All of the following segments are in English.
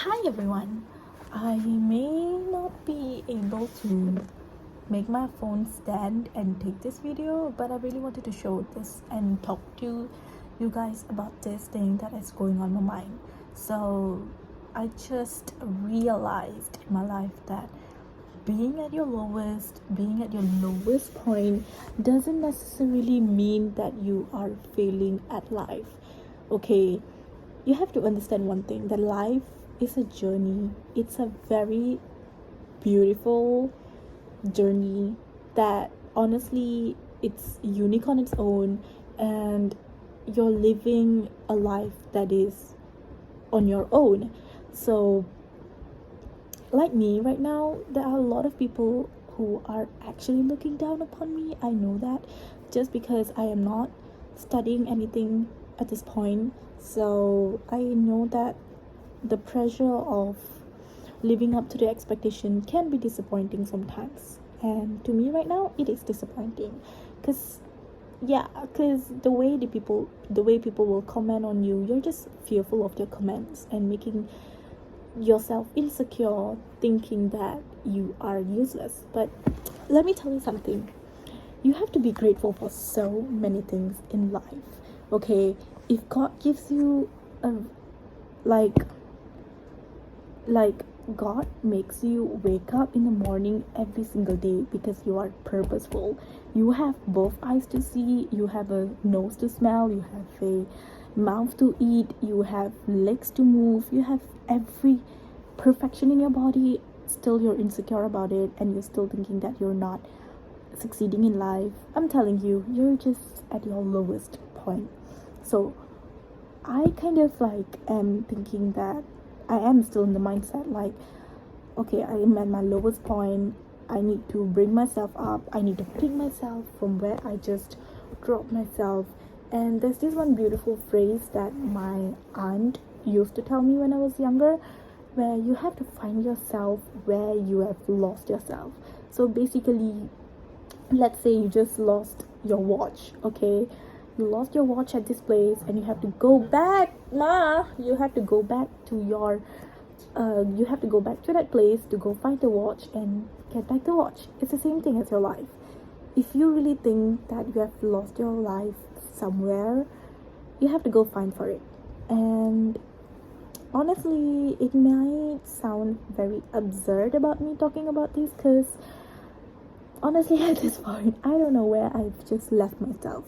Hi everyone. I may not be able to make my phone stand and take this video, but I really wanted to show this and talk to you guys about this thing that is going on my mind. So I just realized in my life that being at your lowest point doesn't necessarily mean that you are failing at life. Okay, you have to understand one thing, that life is a journey. It's a very beautiful journey that honestly it's unique on its own, and you're living a life that is on your own. So like me right now, there are a lot of people who are actually looking down upon me. I know that, just because I am not studying anything at this point. So I know that the pressure of living up to the expectation can be disappointing sometimes, and to me right now it is disappointing because the way people will comment on you, you're just fearful of their comments and making yourself insecure, thinking that you are useless. But let me tell you something, you have to be grateful for so many things in life. Okay, if God gives you a like God makes you wake up in the morning every single day because you are purposeful. You have both eyes to see, you have a nose to smell, you have a mouth to eat, you have legs to move, you have every perfection in your body. Still you're insecure about it, and you're still thinking that you're not succeeding in life. I'm telling you, you're just at your lowest point. So I kind of am thinking that I am still in the mindset okay, I am at my lowest point. I need to bring myself up. I need to pick myself from where I just dropped myself. And there's this one beautiful phrase that my aunt used to tell me when I was younger, where you have to find yourself where you have lost yourself. So basically, let's say you just lost your watch, okay? You lost your watch at this place and you have to go back, you have to go back to that place to go find the watch and get back the watch. It's the same thing as your life. If you really think that you have lost your life somewhere, you have to go find for it. And honestly, it might sound very absurd about me talking about this, because honestly at this point I don't know where I've just left myself.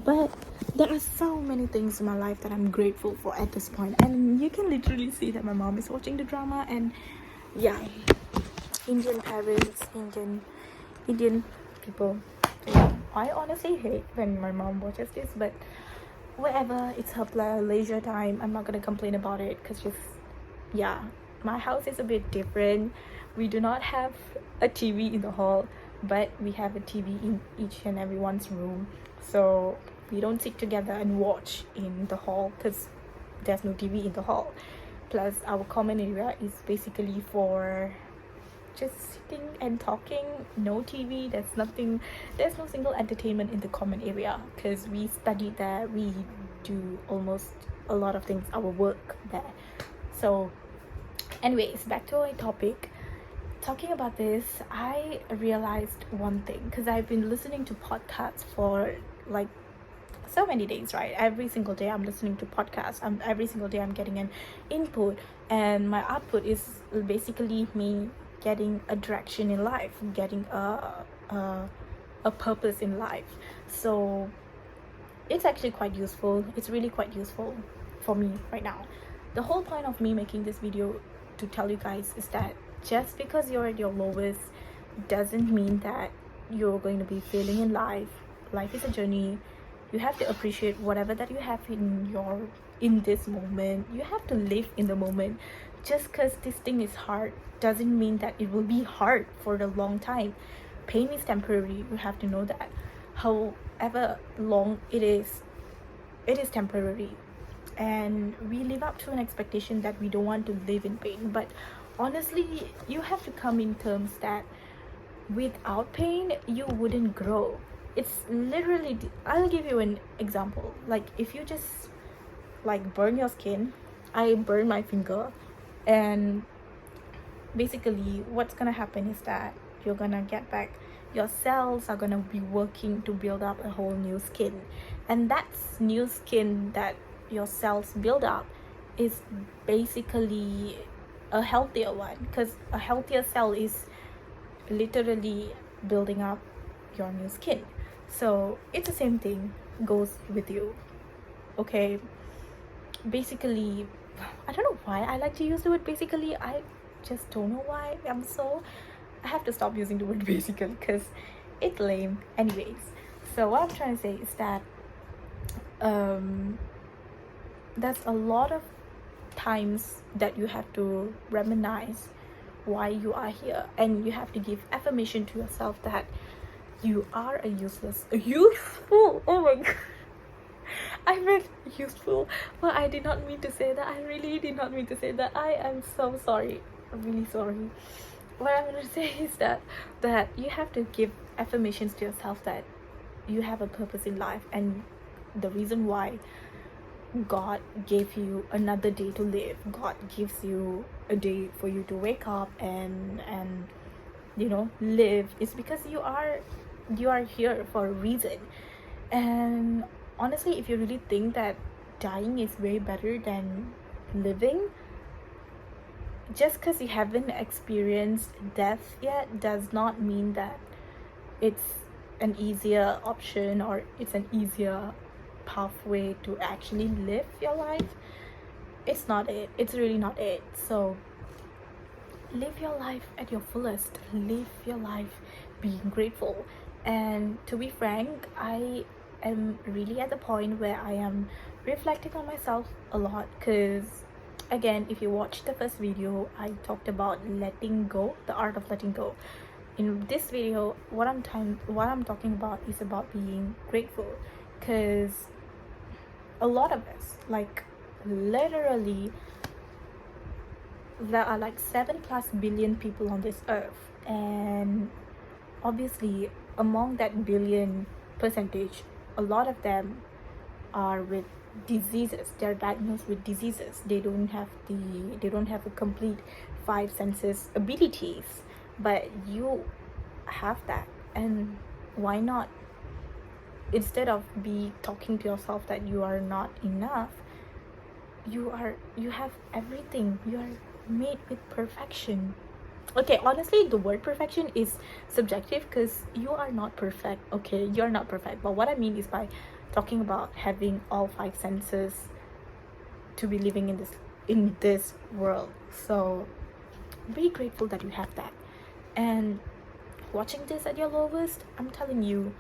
But there are so many things in my life that I'm grateful for at this point. And you can literally see that my mom is watching the drama. And yeah, Indian parents, Indian people, I honestly hate when my mom watches this, but whatever, it's her leisure time. I'm not gonna complain about it, because my house is a bit different. We do not have a TV in the hall, but we have a TV in each and everyone's room. So we don't sit together and watch in the hall because there's no TV in the hall. Plus our common area is basically for just sitting and talking. No TV, there's no single entertainment in the common area, because we study there, we do almost a lot of things, our work there. So anyways, back to our topic. Talking about this, I realized one thing, because I've been listening to podcasts for so many days, right? Every single day I'm listening to podcasts. Every single day I'm getting an input, and my output is basically me getting a direction in life, getting a purpose in life. So it's actually quite useful. It's really quite useful for me right now. The whole point of me making this video to tell you guys is that just because you're at your lowest doesn't mean that you're going to be failing in life. Life is a journey. You have to appreciate whatever that you have in this moment. You have to live in the moment. Just because this thing is hard doesn't mean that it will be hard for the long time. Pain is temporary. You have to know that. However long it is temporary. And we live up to an expectation that we don't want to live in pain. But honestly, you have to come in terms that without pain you wouldn't grow. It's literally, I'll give you an example. Like if you just burn your skin, I burn my finger, And basically what's gonna happen is that you're gonna get back, your cells are gonna be working to build up a whole new skin, and that new skin that your cells build up is basically a healthier one, because a healthier cell is literally building up your new skin. So it's the same thing goes with you. Okay, basically, I don't know why I like to use the word basically. I just don't know why. I have to stop using the word basically because it's lame. Anyways, so what I'm trying to say is that there's a lot of times that you have to reminisce why you are here, and you have to give affirmation to yourself that you are a useful, oh my god, I meant useful, but I did not mean to say that. I really did not mean to say that. I am so sorry. I'm really sorry. What I'm going to say is that you have to give affirmations to yourself that you have a purpose in life, and the reason why God gave you another day to live, God gives you a day for you to wake up and live, is because you are here for a reason. And honestly, if you really think that dying is way better than living, just because you haven't experienced death yet does not mean that it's an easier option or it's an easier pathway to actually live your life. It's not it. It's really not it. So live your life at your fullest. Live your life being grateful. And to be frank, I am really at the point where I am reflecting on myself a lot, because again, if you watched the first video, I talked about letting go, the art of letting go. In this video, what I'm talking about is about being grateful, because a lot of us, like literally, there are like 7+ billion people on this earth, and obviously among that billion percentage, a lot of them are with diseases. They're diagnosed with diseases. They don't have a complete 5 senses abilities, but you have that. And why not, instead of talking to yourself that you are not enough, you have everything. You are made with perfection. Okay, honestly, the word perfection is subjective, because you are not perfect. Okay, you're not perfect, but what I mean is by talking about having all 5 senses to be living in this world. So be grateful that you have that. And watching this at your lowest, I'm telling you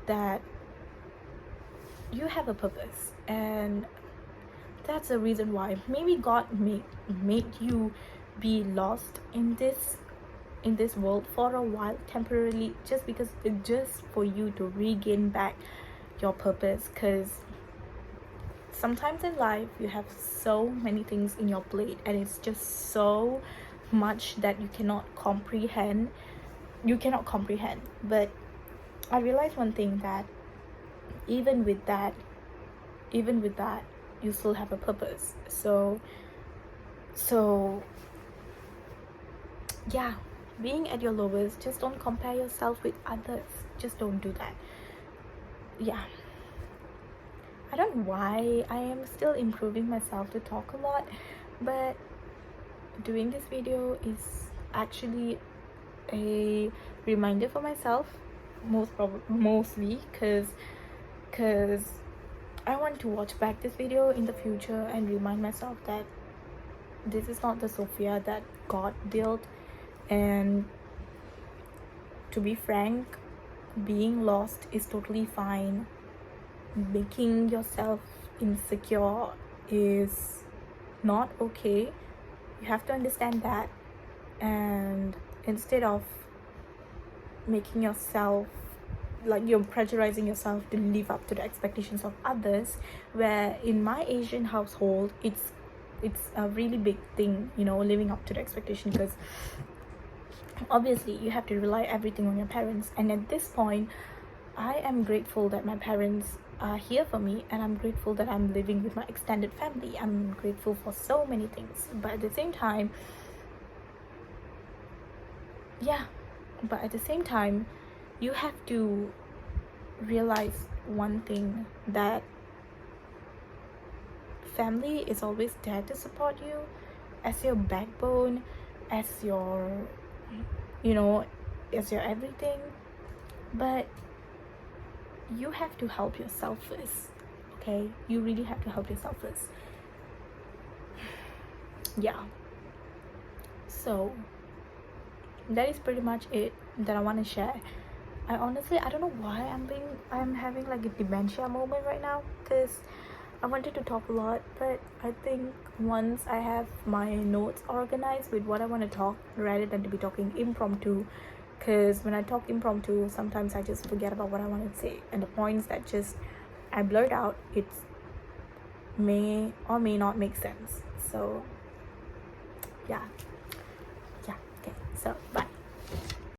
that you have a purpose, and that's the reason why maybe God made you be lost in this world for a while, temporarily, just for you to regain back your purpose. Because sometimes in life you have so many things in your plate, and it's just so much that you cannot comprehend. But I realized one thing, that even with that you still have a purpose. So yeah, being at your lowest, just don't compare yourself with others. Just don't do that. Yeah, I don't know why I am still improving myself to talk a lot, but doing this video is actually a reminder for myself, mostly because I want to watch back this video in the future and remind myself that this is not the Soffiah that God built. And to be frank, being lost is totally fine. Making yourself insecure is not okay. You have to understand that. And instead of making yourself, like, you're pressurizing yourself to live up to the expectations of others, where in my Asian household it's a really big thing, living up to the expectation, because obviously you have to rely everything on your parents. And at this point, I am grateful that my parents are here for me, and I'm grateful that I'm living with my extended family. I'm grateful for so many things, but at the same time, yeah, but at the same time, you have to realize one thing, that family is always there to support you, as your backbone, as your, you know, as your everything. But you have to help yourself first, okay? You really have to help yourself first. Yeah, so that is pretty much it that I want to share. I don't know why I'm having like a dementia moment right now, because I wanted to talk a lot, but I think once I have my notes organized with what I want to talk, rather than to be talking impromptu, because when I talk impromptu, sometimes I just forget about what I want to say, and the points that just I blurt out, it may or may not make sense. So yeah,